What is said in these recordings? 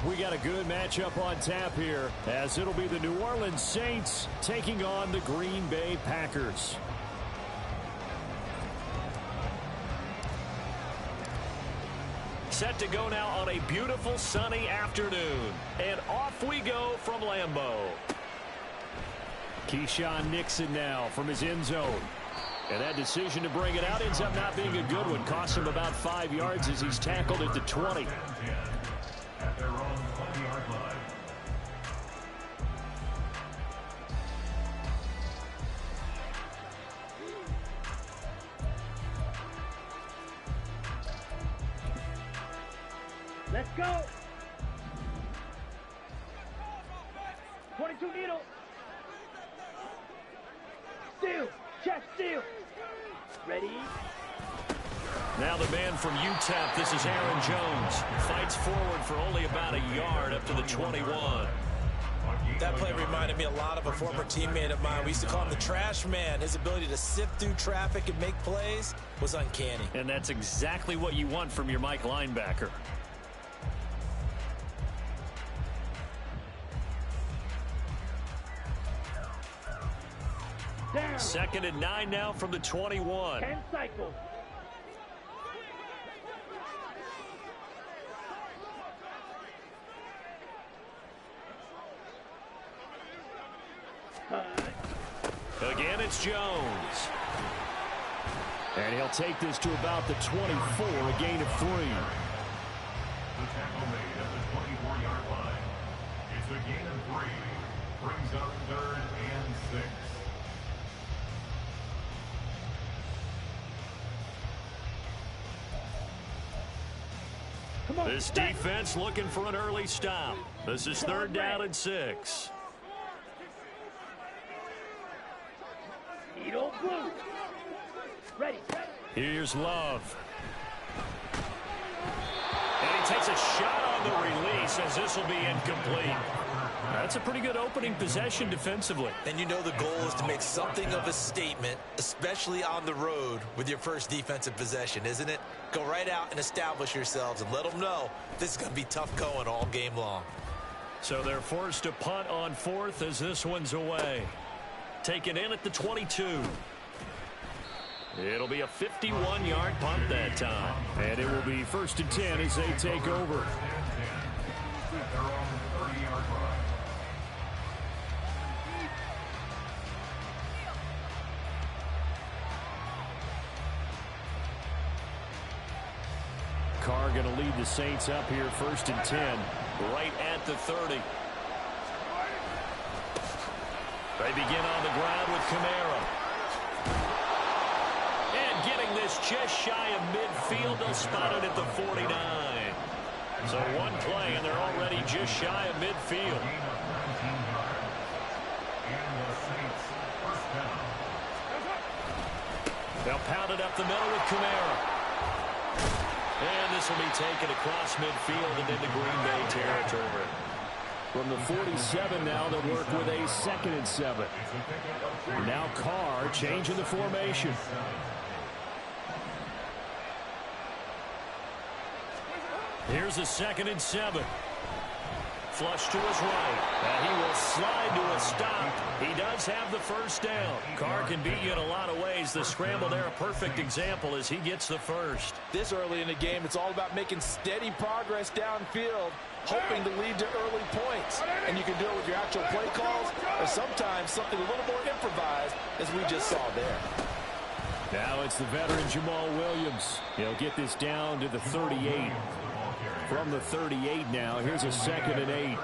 We got a good matchup on tap here, as it'll be the New Orleans Saints taking on the Green Bay Packers. Set to go now on a beautiful sunny afternoon. And off we go from Lambeau. Keyshawn Nixon now from his end zone. And that decision to bring it out ends up not being a good one. Cost him about 5 yards as he's tackled at the 20. At their own 20-yard line. Let's go. 22 needle. Steal. Check steal. Ready. Now the man from UTEP, this is Aaron Jones. Fights forward for only about a yard up to the 21. That play reminded me a lot of a former teammate of mine. We used to call him the trash man. His ability to sift through traffic and make plays was uncanny. And that's exactly what you want from your Mike linebacker. Down. 2nd and 9 now from the 21. 10 cycles. Again, it's Jones. And he'll take this to about the 24, a gain of 3. The tackle made at the 24-yard line. It's a gain of 3. Brings up 3rd and 6. Come on. This defense looking for an early stop. This is 3rd down and 6. Needle blue. Ready. Here's Love. And he takes a shot on the release as this will be incomplete. That's a pretty good opening possession defensively. And you know the goal is to make something of a statement, especially on the road with your first defensive possession, isn't it? Go right out and establish yourselves and let them know this is going to be tough going all game long. So they're forced to punt on 4th as this one's away. Taken in at the 22. It'll be a 51-yard punt that time. And it will be 1st and 10 as they take over. At their own 30-yard line. Carr going to lead the Saints up here 1st and 10. Right at the 30. They begin on the ground with Kamara. And getting this just shy of midfield, they'll spot it at the 49. So one play, and they're already just shy of midfield. They'll pound it up the middle with Kamara. And this will be taken across midfield and into Green Bay territory. From the 47 now, they'll work with a 2nd and 7. Now Carr changing the formation. Here's a 2nd and 7. Flush to his right. And he will slide to a stop. He does have the first down. Carr can beat you in a lot of ways. The scramble there, a perfect example as he gets the first. This early in the game, it's all about making steady progress downfield, hoping to lead to early points. And you can do it with your actual play calls or sometimes something a little more improvised, as we just saw there. Now it's the veteran Jamal Williams. He'll get this down to the 38. From the 38 now, here's a 2nd and 8. 2 yards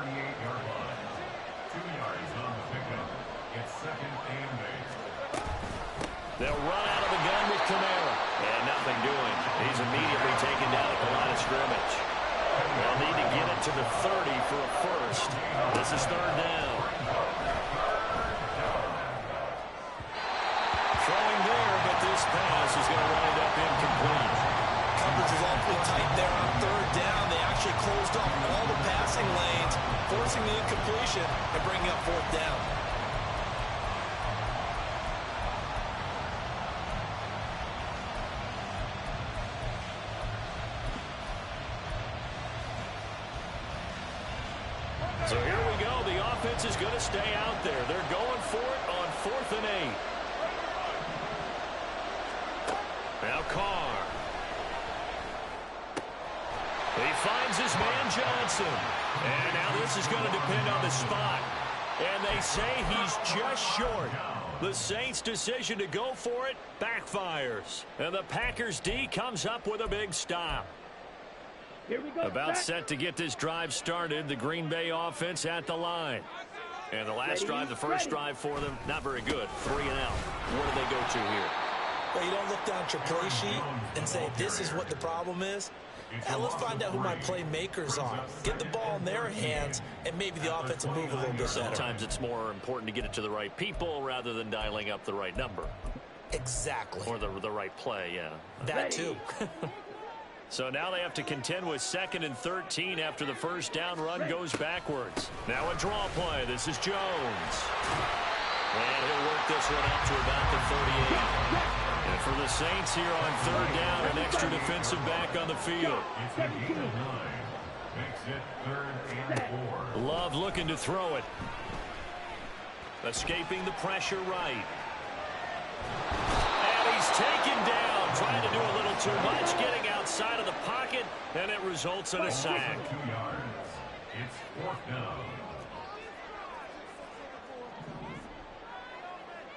on the pickup. It's 2nd and 8. They'll run out of the gun with Kamara. And nothing doing. He's immediately taken down at the line of scrimmage. They'll need to get it to the 30 for a first. This is 3rd down. Throwing there, but this pass is going to wind up incomplete. Coverage is awfully tight there on 3rd down. They actually closed off all the passing lanes, forcing the incompletion and bringing up 4th down. So here we go. The offense is going to stay out there. They're going for it on 4th and 8. Now Carr. He finds his man Johnson. And now this is going to depend on the spot. And they say he's just short. The Saints' decision to go for it backfires. And the Packers' D comes up with a big stop. Here we go. About set to get this drive started. The Green Bay offense at the line. And the last drive, the first drive for them, not very good. 3 and out. Where do they go to here? Well, you don't look down at your play sheet and say, this is what the problem is. Now let's find out who my playmakers are. Get the ball in their hands, and maybe the offense will move a little bit better. Sometimes it's more important to get it to the right people rather than dialing up the right number. Exactly. Or the right play, yeah. That too. So now they have to contend with 2nd and 13 after the first down run goes backwards. Now a draw play. This is Jones. And he'll work this one up to about the 38. And for the Saints here on 3rd down, an extra defensive back on the field. Love looking to throw it. Escaping the pressure right. And he's taken down, trying to do a little too much, getting outside of the pocket, and it results in a sack. 2 yards. It's 4th down.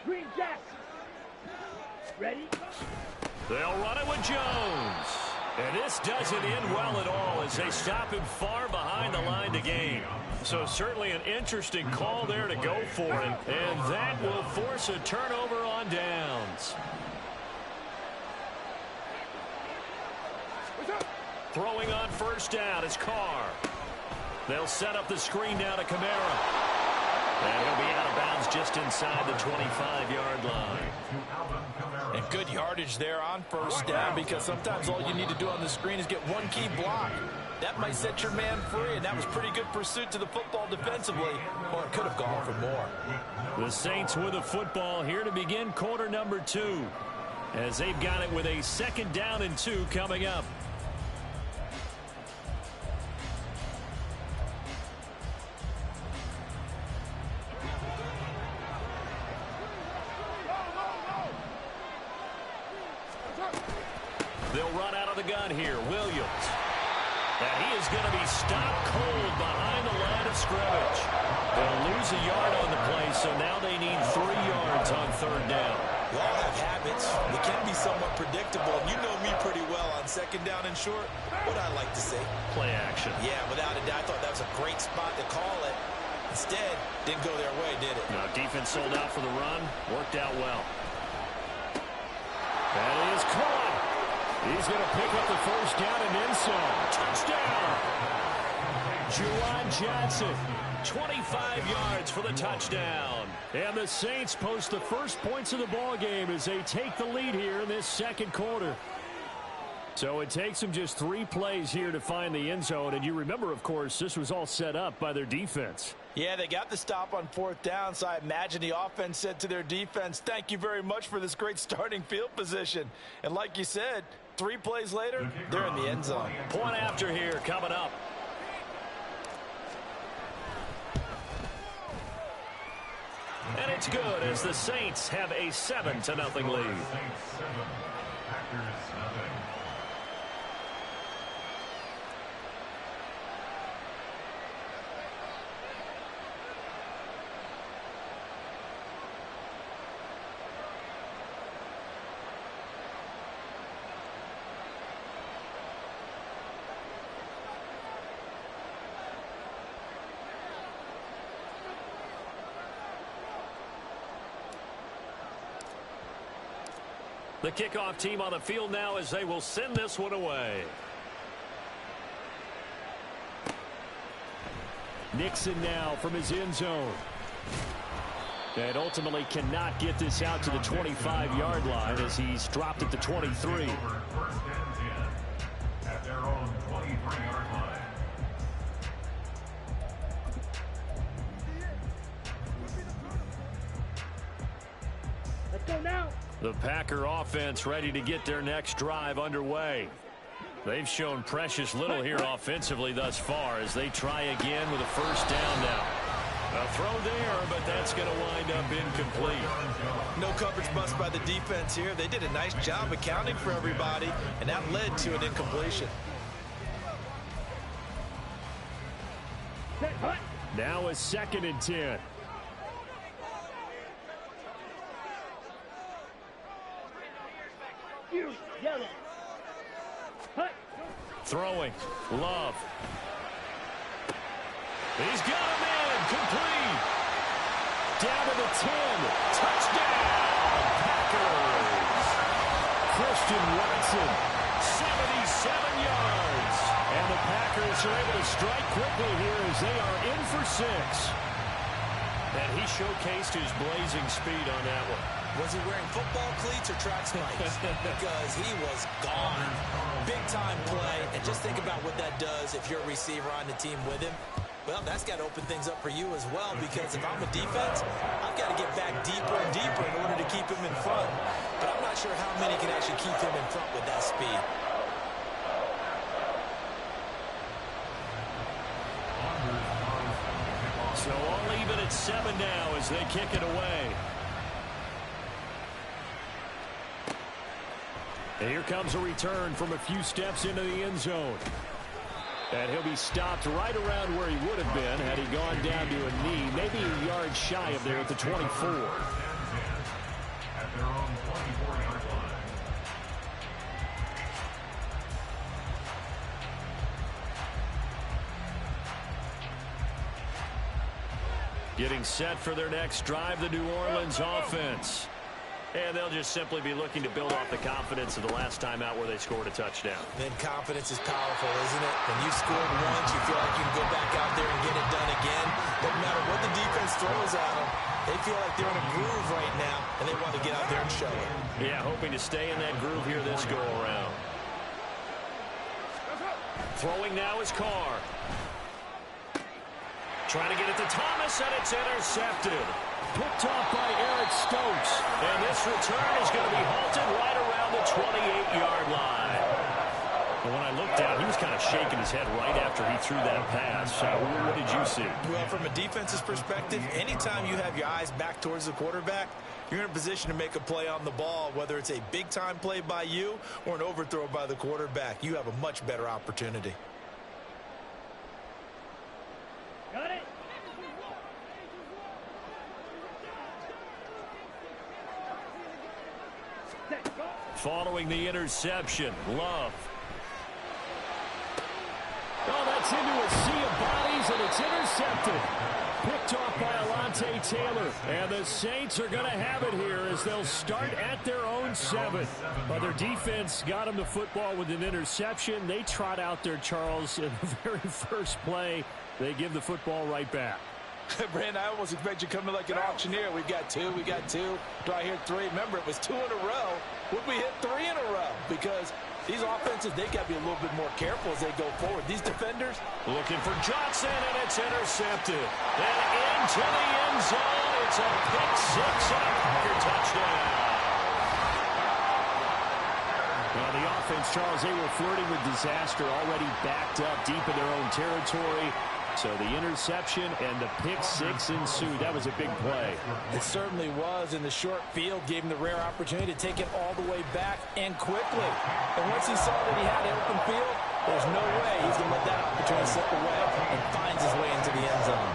Green Jack. Ready? They'll run it with Jones. And this doesn't end well at all as they stop him far behind the line to gain. So certainly an interesting call there to go for it. And that will force a turnover on downs. Throwing on 1st down is Carr. They'll set up the screen now to Kamara. And he'll be out of bounds just inside the 25-yard line. And good yardage there on 1st down, because sometimes all you need to do on the screen is get one key block. That might set your man free, and that was pretty good pursuit to the football defensively, or it could have gone for more. The Saints with the football here to begin quarter number 2, as they've got it with a 2nd down and 2 coming up. They'll run out of the gun here. Williams. And he is going to be stopped cold behind the line of scrimmage. They'll lose a yard on the play, so now they need 3 yards on 3rd down. We all have habits. We can be somewhat predictable. And you know me pretty well on 2nd down and short. What I like to say. Play action. Yeah, without a doubt. I thought that was a great spot to call it. Instead, didn't go their way, did it? Now, defense sold out for the run. Worked out well. That is caught. He's going to pick up the 1st down and end some. Touchdown! Juwan Johnson, 25 yards for the touchdown. And the Saints post the first points of the ball game as they take the lead here in this 2nd quarter. So it takes them just 3 plays here to find the end zone. And you remember, of course, this was all set up by their defense. Yeah, they got the stop on 4th down, so I imagine the offense said to their defense, thank you very much for this great starting field position. And like you said, 3 plays later, they're in the end zone. Point after here coming up. And it's good as the Saints have a 7-0 lead. Saints 7, Packers 0. The kickoff team on the field now as they will send this one away. Nixon now from his end zone. And ultimately cannot get this out to the 25-yard line as he's dropped at the 23. 1st and 10 at their own 23-yard line. Let's go now. The Packer offense ready to get their next drive underway. They've shown precious little here offensively thus far as they try again with a first down now. A throw there, but that's going to wind up incomplete. No coverage bust by the defense here. They did a nice job accounting for everybody, and that led to an incompletion. Now a 2nd and 10. Yellow. Throwing. Love. He's got him in. Complete. Down to the 10. Touchdown. Packers. Christian Watson. 77 yards. And the Packers are able to strike quickly here as they are in for 6. And he showcased his blazing speed on that one. Was he wearing football cleats or track spikes? Because he was gone. Big-time play. And just think about what that does if you're a receiver on the team with him. Well, that's got to open things up for you as well, because if I'm a defense, I've got to get back deeper and deeper in order to keep him in front. But I'm not sure how many can actually keep him in front with that speed. So all even at 7 now as they kick it away. And here comes a return from a few steps into the end zone. And he'll be stopped right around where he would have been had he gone down to a knee, maybe a yard shy of there at the 24. At their own 24-yard line. Getting set for their next drive, the New Orleans offense. And they'll just simply be looking to build off the confidence of the last time out where they scored a touchdown. Then confidence is powerful, isn't it? When you scored once, you feel like you can go back out there and get it done again. No matter what the defense throws at them, they feel like they're in a groove right now, and they want to get out there and show it. Yeah, hoping to stay in that groove here this go-around. Throwing now is Carr. Trying to get it to Thomas, and it's intercepted. Picked off by Eric Stokes. And this return is going to be halted right around the 28-yard line. And when I looked down, he was kind of shaking his head right after he threw that pass. What did you see? Well, from a defense's perspective, anytime you have your eyes back towards the quarterback, you're in a position to make a play on the ball, whether it's a big-time play by you or an overthrow by the quarterback. You have a much better opportunity. Got it. Following the interception, Love. Oh, that's into a sea of bodies, and it's intercepted. Picked off by Alontae Taylor. And the Saints are going to have it here as they'll start at their own 7. But their defense got them the football with an interception. They trot out there, Charles, in the very first play. They give the football right back. Brandon, I almost expect you to come in like an auctioneer. We got 2. Do I hear 3? Remember, it was 2 in a row. Would we hit 3 in a row? Because these offenses, they got to be a little bit more careful as they go forward. These defenders. Looking for Johnson, and it's intercepted. And into the end zone. It's a pick 6 and a Packer touchdown. Now the offense, Charles, they were flirting with disaster, already backed up deep in their own territory. So the interception and the pick 6 ensued. That was a big play. It certainly was, and the short field gave him the rare opportunity to take it all the way back and quickly. And once he saw that he had an open field, there's no way he's going to let that opportunity slip away, and finds his way into the end zone.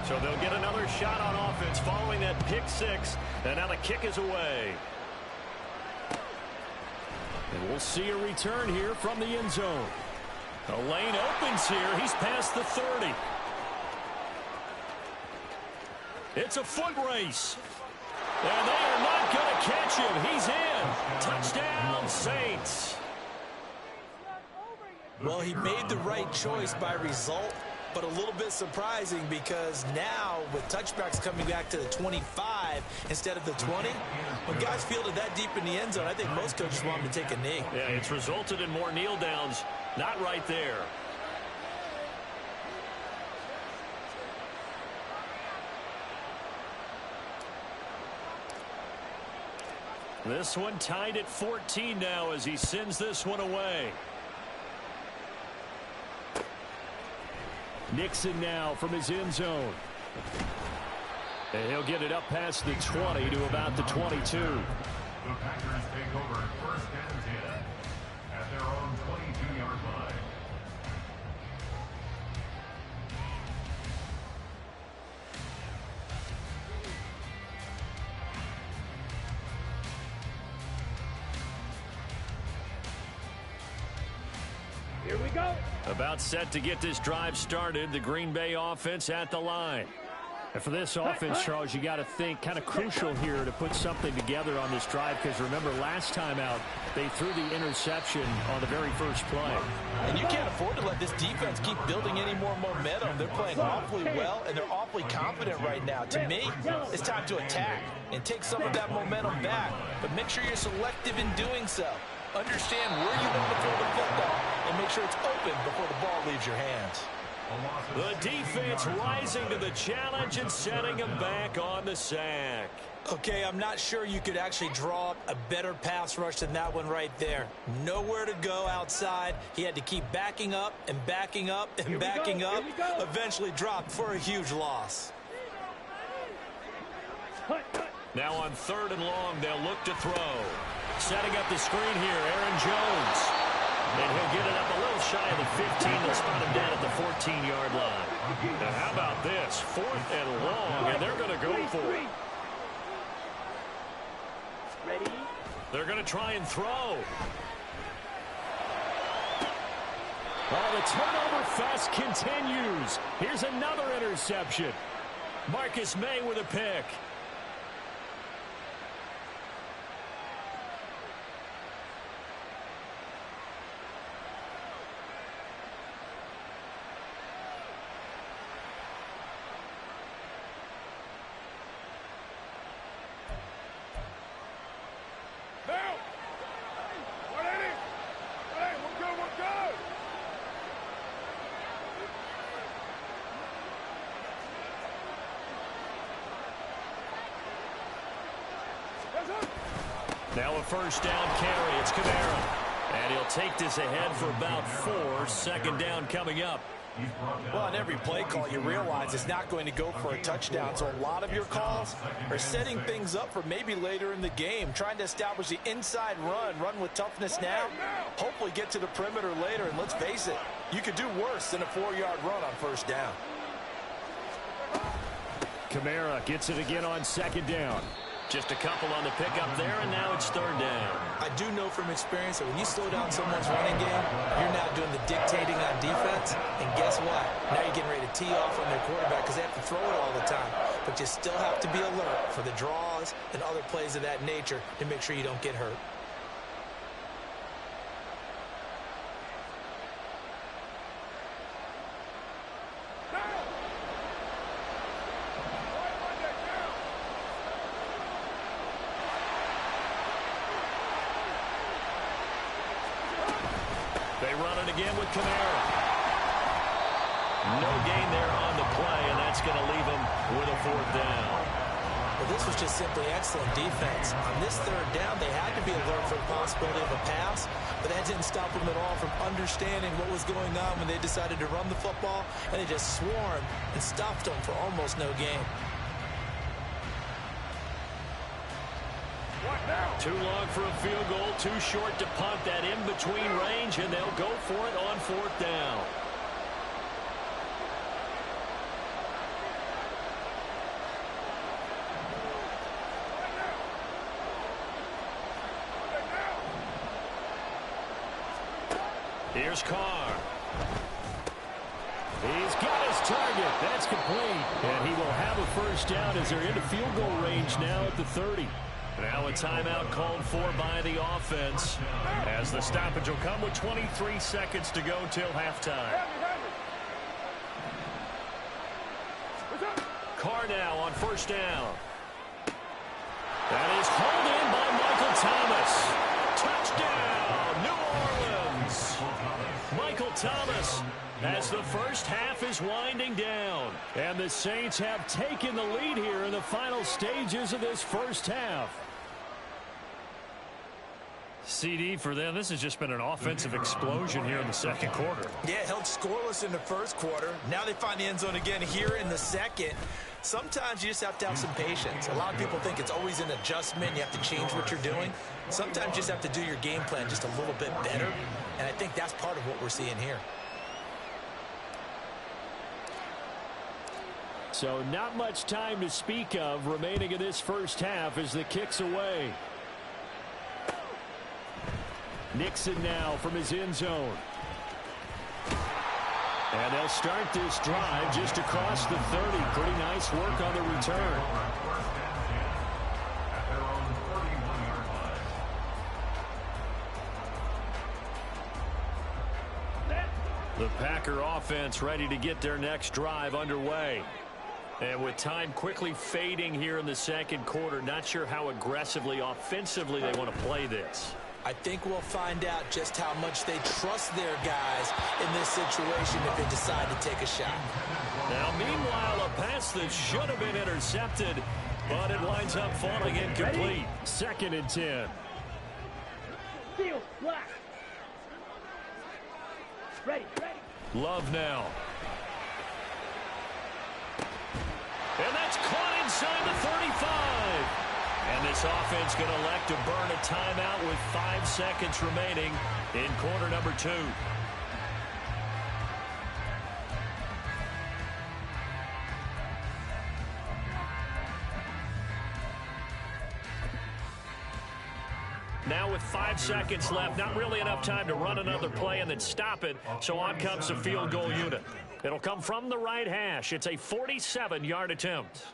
So they'll get another shot on offense following that pick 6. And now the kick is away. And we'll see a return here from the end zone. The lane opens here. He's past the 30. It's a foot race. And they are not going to catch him. He's in. Touchdown, Saints. Well, he made the right choice by result, but a little bit surprising because now with touchbacks coming back to the 25 instead of the 20, when guys fielded that deep in the end zone, I think most coaches want them to take a knee. Yeah, it's resulted in more kneel downs. Not right there. This one tied at 14 now as he sends this one away. Nixon now from his end zone. And he'll get it up past the 20 to about the 22. The Packers take over first and 10 at their own 22-yard line. Here we go. About set to get this drive started. The Green Bay offense at the line. And for this offense, Charles, you got to think kind of crucial here to put something together on this drive because remember last time out they threw the interception on the very first play. And you can't afford to let this defense keep building any more momentum. They're playing awfully well and they're awfully confident right now. To me, it's time to attack and take some of that momentum back, but make sure you're selective in doing so. Understand where you want to throw the football and make sure it's open before the ball leaves your hands. The defense rising to the challenge and setting him back on the sack. Okay, I'm not sure you could actually draw up a better pass rush than that one right there. Nowhere to go outside. He had to keep backing up and backing up and backing up. Eventually dropped for a huge loss. Now on 3rd and long, they'll look to throw. Setting up the screen here, Aaron Jones. And he'll get it up a little shy of the 15. They'll spot him down at the 14-yard line. And how about this? 4th and long, and they're going to go for it. Ready? They're going to try and throw. Oh, the turnover fest continues. Here's another interception. Marcus May with a pick. Now a first down carry. It's Kamara. And he'll take this ahead for about 4. 2nd down coming up. Well, on every play call, you realize it's not going to go for a touchdown. So a lot of your calls are setting things up for maybe later in the game, trying to establish the inside run with toughness now, hopefully get to the perimeter later. And let's face it, you could do worse than a 4-yard run on first down. Kamara gets it again on 2nd down. Just a couple on the pickup there, and now it's 3rd down. I do know from experience that when you slow down someone's running game, you're now doing the dictating on defense. And guess what? Now you're getting ready to tee off on their quarterback because they have to throw it all the time. But you still have to be alert for the draws and other plays of that nature to make sure you don't get hurt. They run it again with Kamara. No gain there on the play, and that's going to leave him with a 4th down. Well, this was just simply excellent defense. On this 3rd down, they had to be alert for the possibility of a pass, but that didn't stop them at all from understanding what was going on when they decided to run the football, and they just swarmed and stopped them for almost no gain. Too long for a field goal, too short to punt. That in-between range, and they'll go for it on 4th down. Here's Carr. He's got his target. That's complete. And he will have a first down as they're into field goal range now at the 30. Now a timeout called for by the offense as the stoppage will come with 23 seconds to go till halftime. Carr now on first down. That is hauled in by Michael Thomas. Touchdown, New Orleans. Michael Thomas, as the first half is winding down. And the Saints have taken the lead here in the final stages of this first half. CD for them, this has just been an offensive explosion here in the second quarter. Yeah, held scoreless in the first quarter. Now they find the end zone again here in the second. Sometimes you just have to have some patience. A lot of people think it's always an adjustment. You have to change what you're doing. Sometimes you just have to do your game plan just a little bit better. And I think that's part of what we're seeing here. So not much time to speak of remaining in this first half as the kick's away. Nixon now from his end zone. And they'll start this drive just across the 30. Pretty nice work on the return. The Packer offense ready to get their next drive underway. And with time quickly fading here in the second quarter, not sure how aggressively, offensively they want to play this. I think we'll find out just how much they trust their guys in this situation if they decide to take a shot. Now, meanwhile, a pass that should have been intercepted, but it winds up falling incomplete. Second and 10. Field, black. Ready. Love now. And that's caught inside the 35. And this offense going to elect to burn a timeout with 5 seconds remaining in quarter number 2. Now with 5 seconds left, not really enough time to run another play and then stop it, so on comes the field goal unit. It'll come from the right hash. It's a 47-yard attempt.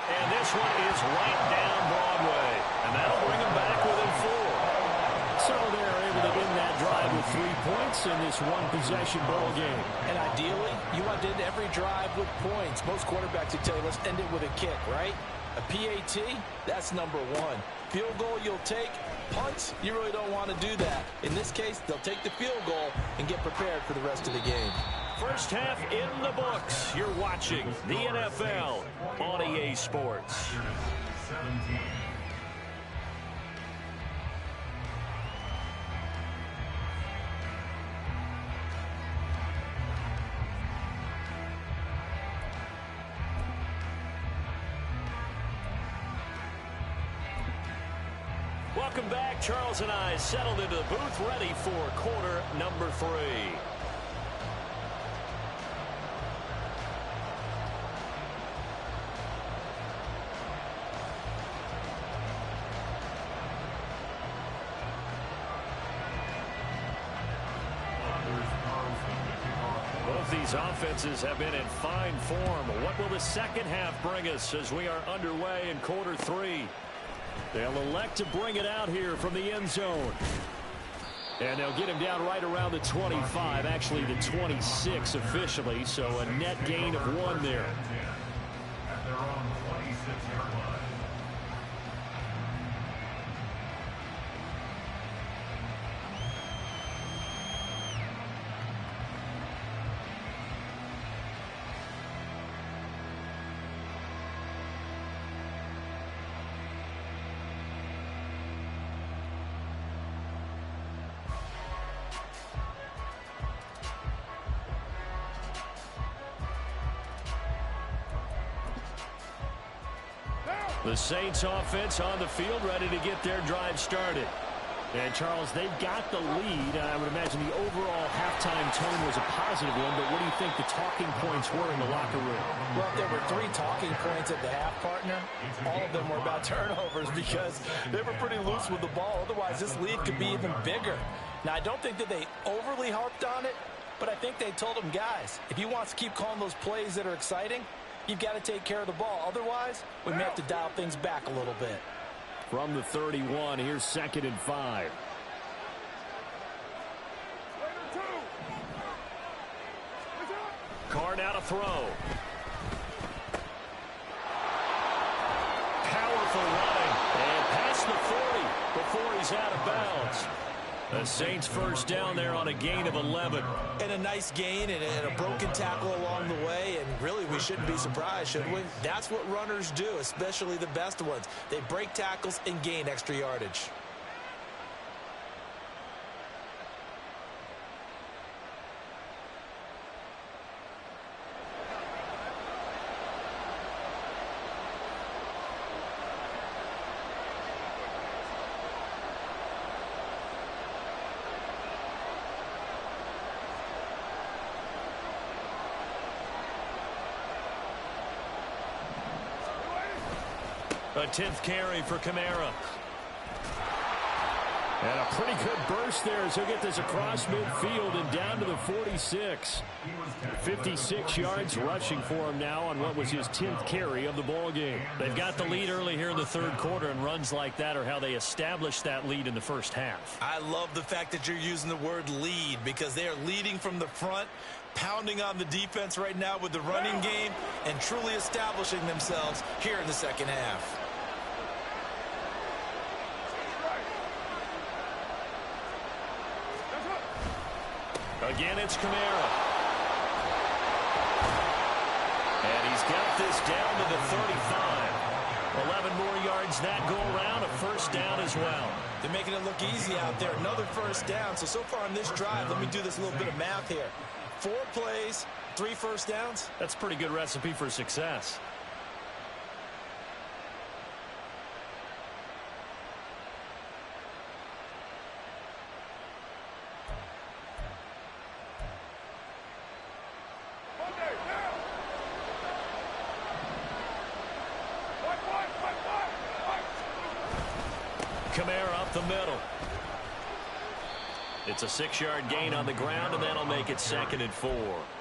And this one is right down Broadway. And that'll bring them back within 4. So they're able to end that drive with 3 points in this one-possession ball game. And ideally, you want to end every drive with points. Most quarterbacks would tell you, let's end it with a kick, right? A PAT, that's number 1. Field goal you'll take. Punts, you really don't want to do that. In this case, they'll take the field goal and get prepared for the rest of the game. First half in the books. You're watching the NFL on EA Sports. 17. Welcome back. Charles and I settled into the booth, ready for quarter number 3. Both these offenses have been in fine form. What will the second half bring us as we are underway in quarter 3? They'll elect to bring it out here from the end zone. And they'll get him down right around the 25, actually the 26 officially, so a net gain of 1 there. At their own 26-yard line. The Saints offense on the field ready to get their drive started. And, Charles, they've got the lead, and I would imagine the overall halftime tone was a positive one, but what do you think the talking points were in the locker room? Well, if there were 3 talking points at the half, partner, all of them were about turnovers because they were pretty loose with the ball. Otherwise, this lead could be even bigger. Now, I don't think that they overly harped on it, but I think they told them, guys, if you want to keep calling those plays that are exciting, you've got to take care of the ball. Otherwise, we may have to dial things back a little bit. From the 31, here's 2nd and 5. car now to throw. Powerful running. And past the 40 before he's out of bounds. The Saints first down there on a gain of 11. And a nice gain and a broken tackle along the way. And really, we shouldn't be surprised, should we? That's what runners do, especially the best ones. They break tackles and gain extra yardage. A 10th carry for Kamara. And a pretty good burst there as he'll get this across midfield and down to the 46. 56 yards rushing for him now on what was his 10th carry of the ball game. They've got the lead early here in the third quarter, and runs like that are how they establish that lead in the first half. I love the fact that you're using the word lead because they are leading from the front, pounding on the defense right now with the running game, and truly establishing themselves here in the second half. Again, it's Kamara. And he's got this down to the 35. 11 more yards that go around, a first down as well. They're making it look easy out there. Another first down. So far on this drive, let me do this little bit of math here. 4 plays, 3 first downs. That's a pretty good recipe for success. Kamara up the middle. It's a 6-yard gain on the ground, and that'll make it 2nd and 4.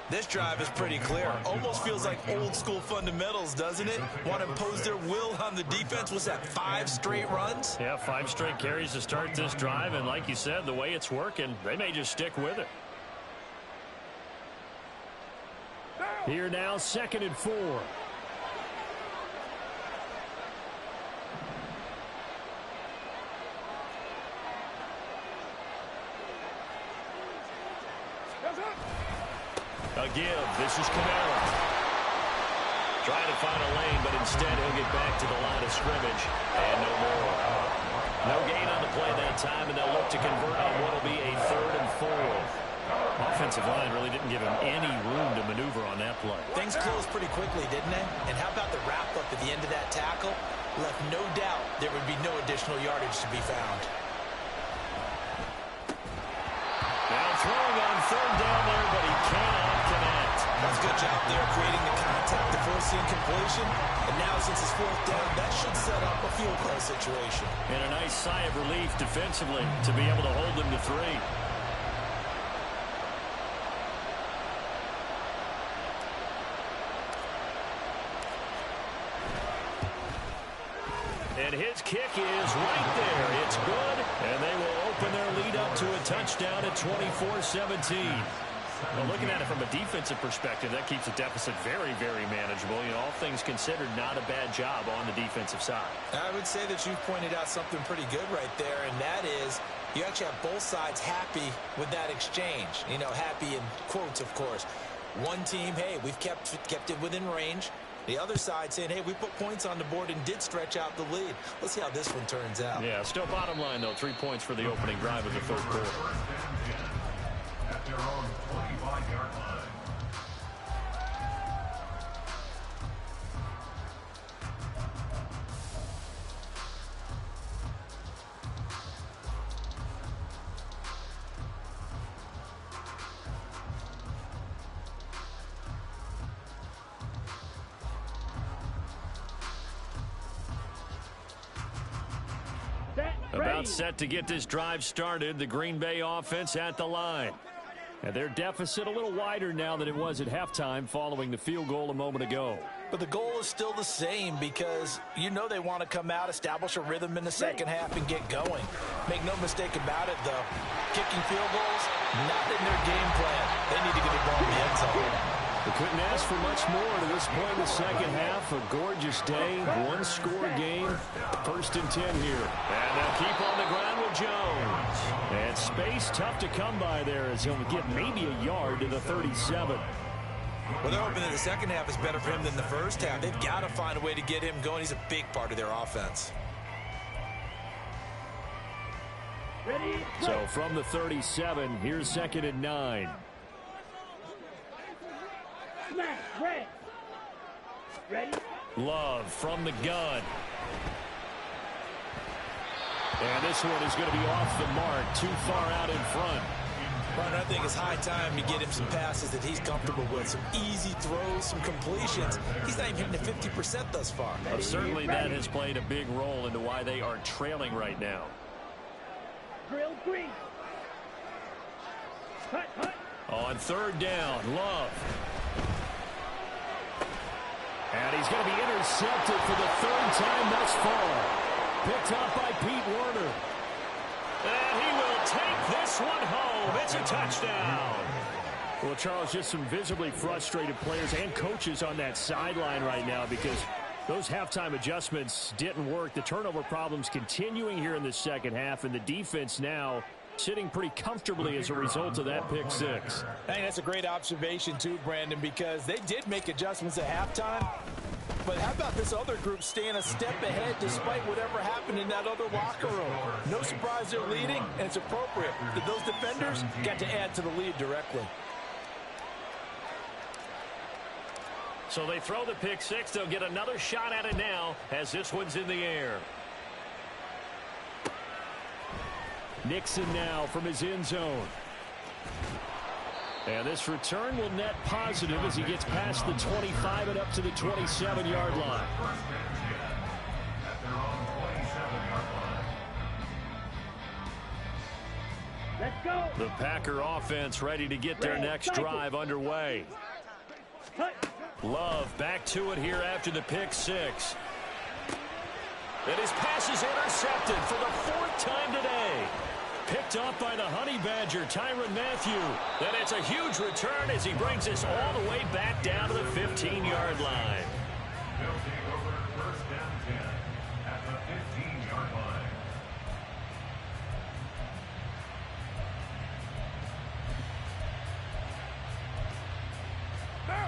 This drive is pretty clear. Almost feels like old school fundamentals, doesn't it? Want to impose their will on the defense. Was that 5 straight runs? Yeah, 5 straight carries to start this drive, and like you said, the way it's working, they may just stick with it. Here now, 2nd and 4. A give. This is Kamara. Trying to find a lane, but instead he'll get back to the line of scrimmage. And no more. No gain on the play that time, and they'll look to convert on what will be a 3rd and 4. Offensive line really didn't give him any room to maneuver on that play. Things closed pretty quickly, didn't they? And how about the wrap-up at the end of that tackle? Left no doubt there would be no additional yardage to be found. Now throwing on 3rd down there, but he cannot connect. That's a good job there, creating the contact to force the incompletion. And now since it's 4th down, that should set up a field goal situation. And a nice sigh of relief defensively to be able to hold them to 3. And his kick is right there. It's good, and they will open their lead up to a touchdown at 24-17. Well, looking at it from a defensive perspective, that keeps the deficit very, very manageable. You know, all things considered, not a bad job on the defensive side. I would say that you've pointed out something pretty good right there, and that is you actually have both sides happy with that exchange. You know, happy in quotes, of course. One team, hey, we've kept it within range. The other side saying, hey, we put points on the board and did stretch out the lead. Let's see how this one turns out. Yeah, still bottom line, though. 3 points for the opening drive of the third quarter. At their own 25-yard line. About set to get this drive started, the Green Bay offense at the line. And their deficit a little wider now than it was at halftime following the field goal a moment ago. But the goal is still the same because you know they want to come out, establish a rhythm in the second half, and get going. Make no mistake about it, though. Kicking field goals, not in their game plan. They need to get the ball in the end zone. The couldn't ask for much more to this point in the second half. A gorgeous day, one-score game. 1st and 10 here. And they'll keep on the ground with Jones. And space tough to come by there as he'll get maybe a yard to the 37. Well, they're hoping that the second half is better for him than the first half. They've got to find a way to get him going. He's a big part of their offense. Ready? So from the 37, here's 2nd and 9. Smash. Red. Ready? Love from the gun. And this one is going to be off the mark, too far out in front. But I think it's high time to get him some passes that he's comfortable with, some easy throws, some completions. He's not even hitting the 50% thus far. Well, certainly that has played a big role into why they are trailing right now. Drill green. Hut, hut. On 3rd down, Love. And he's going to be intercepted for the 3rd time thus far. Picked up by Pete Werner. And he will take this one home. It's a touchdown. Well, Charles, just some visibly frustrated players and coaches on that sideline right now because those halftime adjustments didn't work. The turnover problems continuing here in the second half, and the defense now sitting pretty comfortably as a result of that pick six. I think that's a great observation too, Brandon, because they did make adjustments at halftime. But how about this other group staying a step ahead despite whatever happened in that other locker room? No surprise they're leading, and it's appropriate that those defenders got to add to the lead directly. So they throw the pick six. They'll get another shot at it now as this one's in the air. Nixon now from his end zone. And this return will net positive as he gets past the 25 and up to the 27-yard line. Let's go. The Packer offense ready to get their next drive underway. Hut. Love back to it here after the pick six. And his pass is intercepted for the 4th time today. Picked up by the Honey Badger, Tyrann Mathieu. And it's a huge return as he brings us all the way back down to the 15-yard line. They'll take over 1st and 10 at the 15-yard line.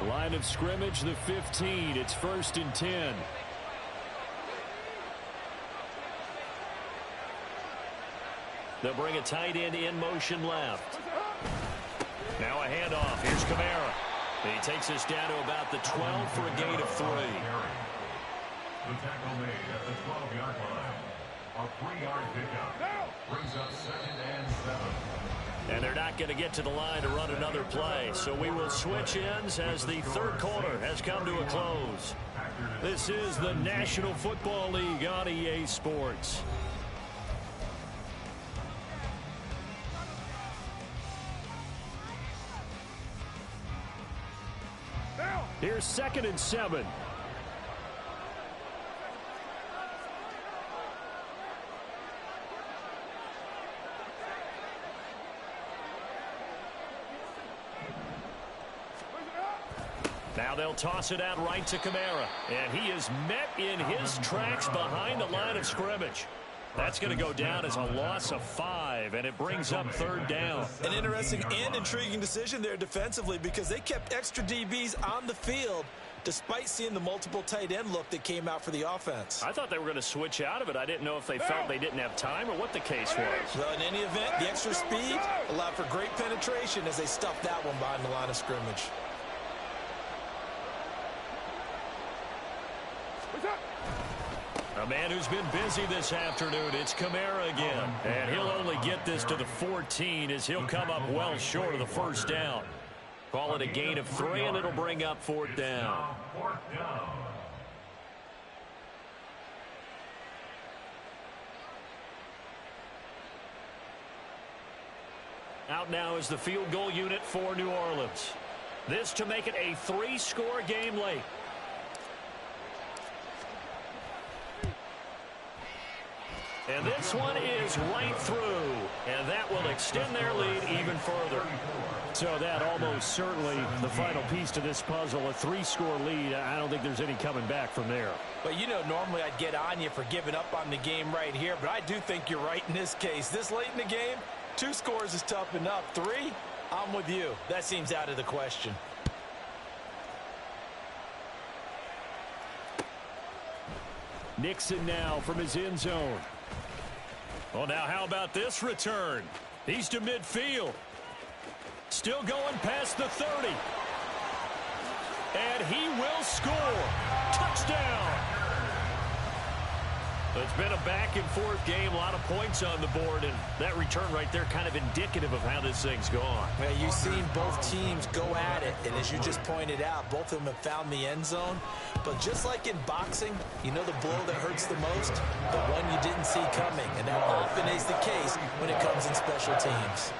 Line of scrimmage, the 15. It's 1st and 10. They'll bring a tight end in motion left. Now a handoff. Here's Kamara. He takes us down to about the 12 for a gain of 3. The tackle made at the 12-yard line. A 3-yard pickup brings up 2nd and 7. And they're not going to get to the line to run another play. So we will switch ends as the 3rd quarter has come to a close. This is the National Football League on EA Sports. Here's 2nd and 7. Now they'll toss it out right to Kamara. And he is met in his tracks behind the line of scrimmage. That's going to go down as a loss of 5, and it brings up 3rd down. An interesting and intriguing decision there defensively because they kept extra DBs on the field despite seeing the multiple tight end look that came out for the offense. I thought they were going to switch out of it. I didn't know if they felt they didn't have time or what the case was. Well, in any event, the extra speed allowed for great penetration as they stuffed that one behind the line of scrimmage. A man who's been busy this afternoon, it's Kamara again. And he'll only get this to the 14 as he'll come up well short of the 1st down. Call it a gain of 3, and it'll bring up 4th down. 4th down. Out now is the field goal unit for New Orleans. This to make it a 3-score game late. And this one is right through. And that will extend their lead even further. So that almost certainly the final piece to this puzzle, a 3-score lead. I don't think there's any coming back from there. But, you know, normally I'd get on you for giving up on the game right here, but I do think you're right in this case. This late in the game, 2 scores is tough enough. 3, I'm with you. That seems out of the question. Nixon now from his end zone. Well, now how about this return? He's to midfield. Still going past the 30. And he will score. Touchdown. It's been a back-and-forth game, a lot of points on the board, and that return right there kind of indicative of how this thing's gone. Well, you've seen both teams go at it, and as you just pointed out, both of them have found the end zone. But just like in boxing, you know the blow that hurts the most? The one you didn't see coming, and that often is the case when it comes in special teams.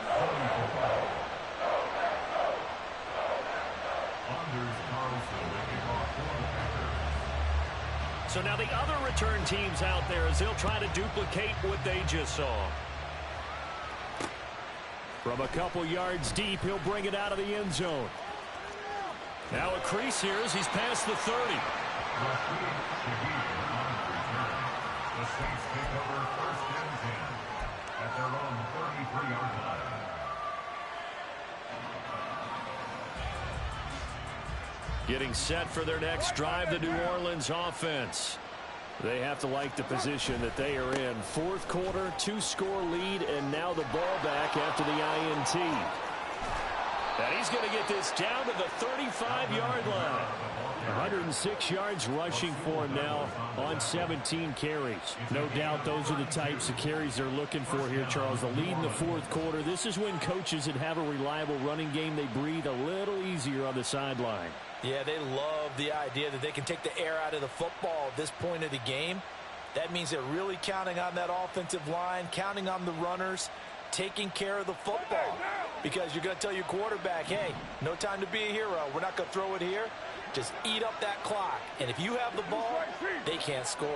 So now the other return teams out there as they'll try to duplicate what they just saw. From a couple yards deep, he'll bring it out of the end zone. Now a crease here as he's past the 30. The Saints take over 1st and 10 at their own 33-yard line. Getting set for their next drive, the New Orleans offense. They have to like the position that they are in. 4th quarter, 2-score lead, and now the ball back after the INT. And he's going to get this down to the 35-yard line. 106 yards rushing for him now on 17 carries. No doubt those are the types of carries they're looking for here, Charles. The lead in the 4th quarter. This is when coaches that have a reliable running game, they breathe a little easier on the sideline. Yeah, they love the idea that they can take the air out of the football at this point of the game. That means they're really counting on that offensive line, counting on the runners, taking care of the football. Because you're going to tell your quarterback, hey, no time to be a hero. We're not going to throw it here. Just eat up that clock. And if you have the ball, they can't score.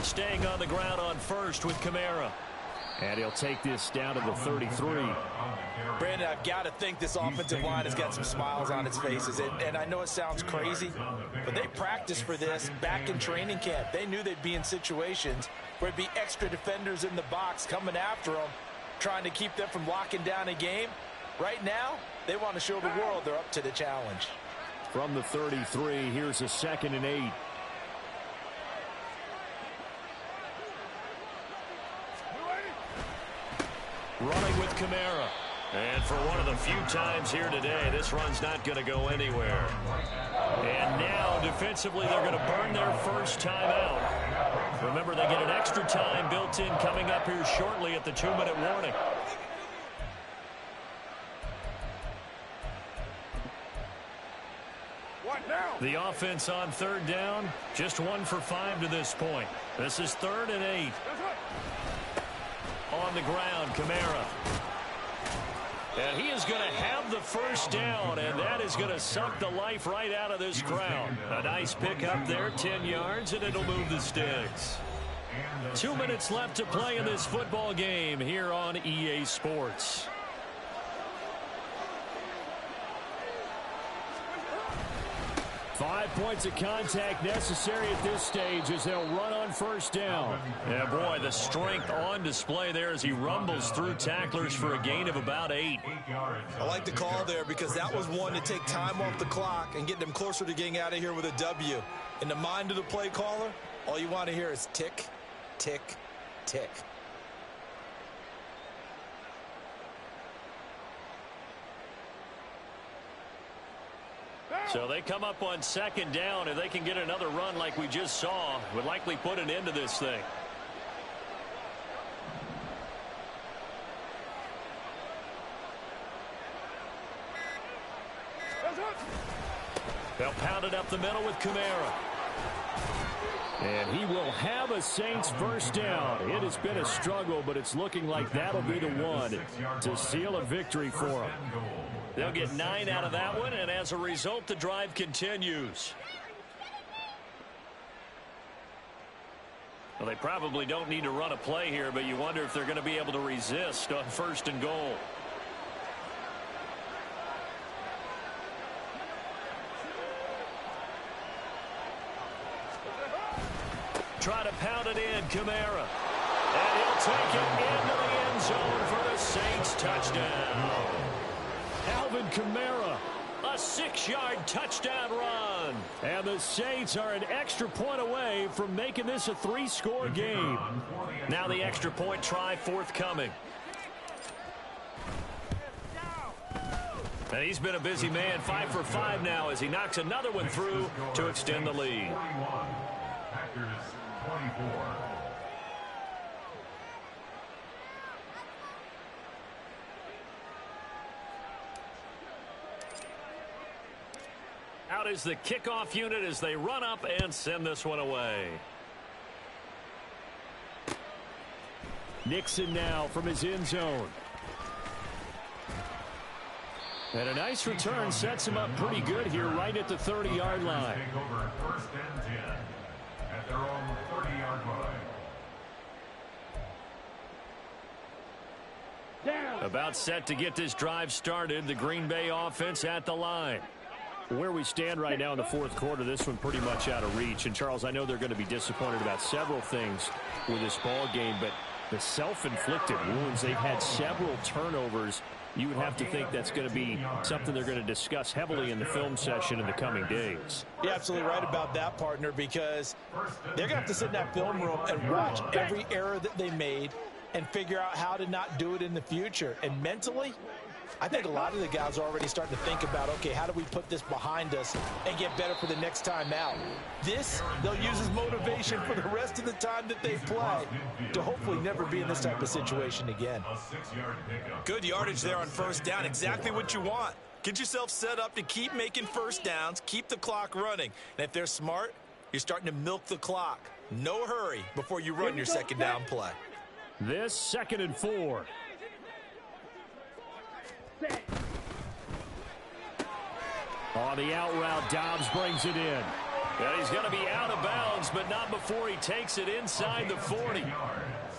Staying on the ground on first with Kamara. And he'll take this down to the 33. Brandon, I've got to think this offensive line has got some smiles on its faces. And I know it sounds crazy, but they practiced for this back in training camp. They knew they'd be in situations where there'd be extra defenders in the box coming after them, trying to keep them from locking down a game. Right now, they want to show the world they're up to the challenge. From the 33, here's a 2nd and 8. Running with Kamara. And for one of the few times here today, this run's not going to go anywhere. And now, defensively, they're going to burn their first time out. Remember, they get an extra time built in coming up here shortly at the 2-minute warning. The offense on 3rd down, just 1 for 5 to this point. This is 3rd and 8. On the ground, Kamara. And he is going to have the first down, and that is going to suck the life right out of this crowd. A nice pickup there, 10 yards, and it'll move the sticks. 2 minutes left to play in this football game here on EA Sports. Five points of contact necessary at this stage as they'll run on first down. Yeah, boy, the strength on display there as he rumbles through tacklers for a gain of about 8. I like the call there because that was one to take time off the clock and get them closer to getting out of here with a W. In the mind of the play caller, all you want to hear is tick, tick, tick. So they come up on 2nd down. If they can get another run like we just saw, would likely put an end to this thing. They'll pound it up the middle with Kamara. And he will have a Saints first down. It has been a struggle, but it's looking like that'll be the one to seal a victory for them. They'll get 9 out of that one, and as a result, the drive continues. Well, they probably don't need to run a play here, but you wonder if they're going to be able to resist on 1st and goal. Try to pound it in, Kamara. And he'll take it into the end zone for the Saints touchdown. Alvin Kamara, a 6-yard touchdown run. And the Saints are an extra point away from making this a 3-score game. Now the extra point try forthcoming. And he's been a busy man, 5 for 5 now as he knocks another one through to extend the lead. Packers 24. Out is the kickoff unit as they run up and send this one away. Nixon now from his end zone. And a nice return sets him up pretty good here right at the 30-yard line. Take over 1st and 10 at their own 30-yard line. Down. About set to get this drive started. The Green Bay offense at the line. Where we stand right now in the 4th quarter, this one pretty much out of reach. And, Charles, I know they're going to be disappointed about several things with this ball game, but the self-inflicted wounds, they've had several turnovers. You would have to think that's going to be something they're going to discuss heavily in the film session in the coming days. You're absolutely right about that, partner, because they're going to have to sit in that film room and watch every error that they made and figure out how to not do it in the future. And mentally, I think a lot of the guys are already starting to think about, okay, how do we put this behind us and get better for the next time out? This, they'll use as motivation for the rest of the time that they play to hopefully never be in this type of situation again. A 6-yard pickup. Good yardage there on 1st down. Exactly what you want. Get yourself set up to keep making 1st downs, keep the clock running. And if they're smart, you're starting to milk the clock. No hurry before you run your 2nd down play. This 2nd and 4. On the out route, Dobbs brings it in. And he's going to be out of bounds, but not before he takes it inside the 40.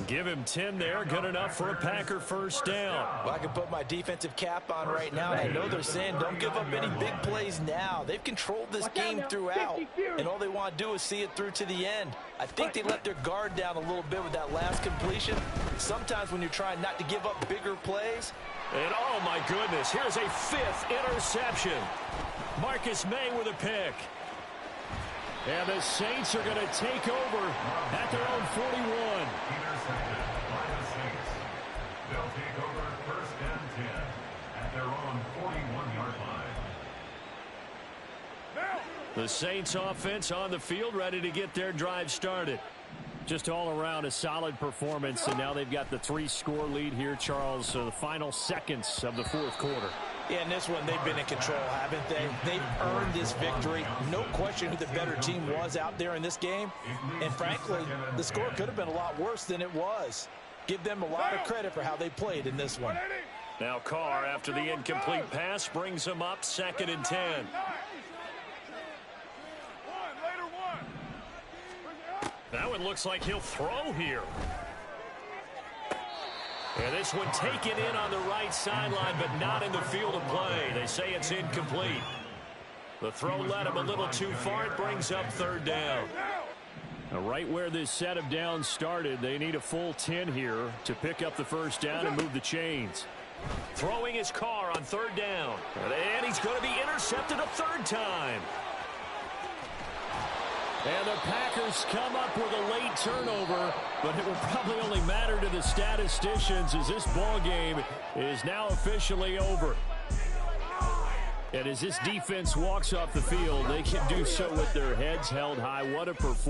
Give him 10 there, good enough for a Packer 1st down. Well, I can put my defensive cap on right now, and I know they're saying don't give up any big plays now. They've controlled this game throughout, and all they want to do is see it through to the end. I think they let their guard down a little bit with that last completion. Sometimes when you're trying not to give up bigger plays. And oh my goodness, here's a 5th interception. Marcus May with a pick. And the Saints are going to take over at their own 41. Intercepted by the Saints. They'll take over 1st and 10 at their own 41-yard line. The Saints offense on the field ready to get their drive started. Just all around a solid performance, and now they've got the 3-score lead here, Charles. So the final seconds of the 4th quarter. Yeah, in this one, they've been in control, haven't they? They've earned this victory. No question who the better team was out there in this game. And frankly, the score could have been a lot worse than it was. Give them a lot of credit for how they played in this one. Now Carr, after the incomplete pass, brings him up 2nd and 10. That one looks like he'll throw here. And this one taken in on the right sideline, but not in the field of play. They say it's incomplete. The throw led him a little too far. It brings up 3rd down. Now, right where this set of downs started, they need a full 10 here to pick up the 1st down and move the chains. Throwing his car on 3rd down. And he's going to be intercepted a 3rd time. And the Packers come up with a late turnover, but it will probably only matter to the statisticians as this ball game is now officially over. And as this defense walks off the field, they can do so with their heads held high. What a performance.